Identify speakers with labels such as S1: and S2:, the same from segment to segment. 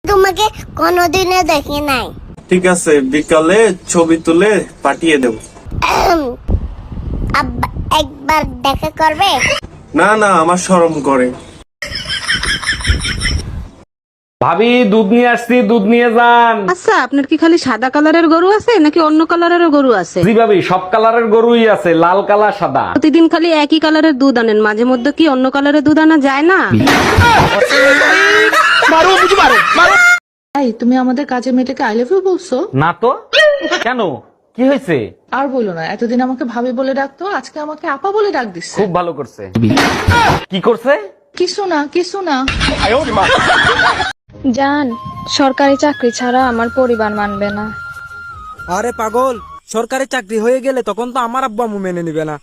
S1: তোমাকে কোনোদিনও দেখি নাই।
S2: ঠিক আছে, বিকালে ছবি তুলে পাঠিয়ে দেব।
S1: আব্বা একবার দেখা করবে?
S2: না না, আমার শরম করে।
S3: ভাবি, দুধ নিয়ে আসছি, দুধ নিয়ে যান।
S4: আচ্ছা, আপনার কি খালি সাদা কালারের গরু আছে নাকি অন্য কালারেরও গরু আছে?
S3: জি ভাবি, সব কালারের গরুই আছে, লাল কালা সাদা।
S4: প্রতিদিন খালি একই কালারের দুধ আনেন, মাঝে মধ্যে কি অন্য কালারের দুধ আনা যায় না?
S5: এই, তুমি আমাদের কাজের মেয়েটাকে আই লাভ ইউ বলছো?
S3: না তো, কেন, কি হয়েছে?
S5: আর বলো না, এতদিন আমাকে ভাবি বলে ডাকতো, আজকে আমাকে আপা বলে ডাক দিচ্ছে।
S3: খুব ভালো করছে। কি করছে?
S5: কিছু না।
S6: জান, সরকারি চাকরি ছাড়া আমার পরিবার মানবে না।
S7: আরে পাগল, সরকারি চাকরি হয়ে গেলে তখন তো আমার আব্বু আম্মু মেনে নিবে না।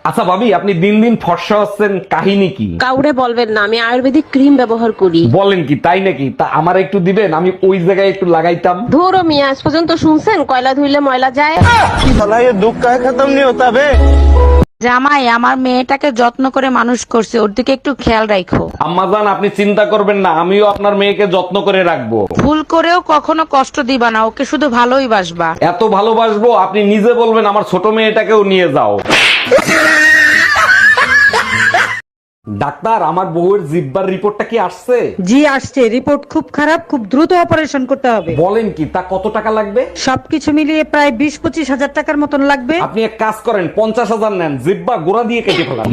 S3: আচ্ছা ভাবি, আপনি দিন দিন ফর্সা হচ্ছেন, কাহিনী কি?
S4: কাউরে বলবেন না, আমি আয়ুর্বেদিক ক্রিম ব্যবহার করি।
S3: বলেন কি, তাই নাকি? তা আমার একটু দিবেন, আমি ওই জায়গায় একটু লাগাইতাম।
S4: ধরো মিয়া, আজ পর্যন্ত শুনছেন কয়লা ধুইলে ময়লা যায়?
S8: জামাই, আমার মেয়েটাকে যত্ন করে মানুষ করছে, ওর দিকে একটু খেয়াল রাখো।
S3: আম্মাজান, আপনি চিন্তা করবেন না, আমিও আপনার মেয়েকে যত্ন করে রাখবো।
S8: ভুল করেও কখনো কষ্ট দিবা না, ওকে শুধু ভালোই বাসবা।
S3: এত ভালোবাসবো, আপনি নিজে বলবেন আমার ছোট মেয়েটাকেও নিয়ে যাও। ডাক্তার, আমার বউয়ের জিহ্বার রিপোর্টটা কি আসছে?
S9: জি আসছে, রিপোর্ট খুব খারাপ, খুব দ্রুত অপারেশন করতে হবে।
S3: বলেন কি, তা কত টাকা লাগবে?
S9: সবকিছু মিলিয়ে প্রায় 20-25 হাজার টাকার মতন লাগবে।
S3: আপনি এক কাজ করেন, 50,000 নেন, জিহ্বা গোড়া দিয়ে কেটে ফেলান।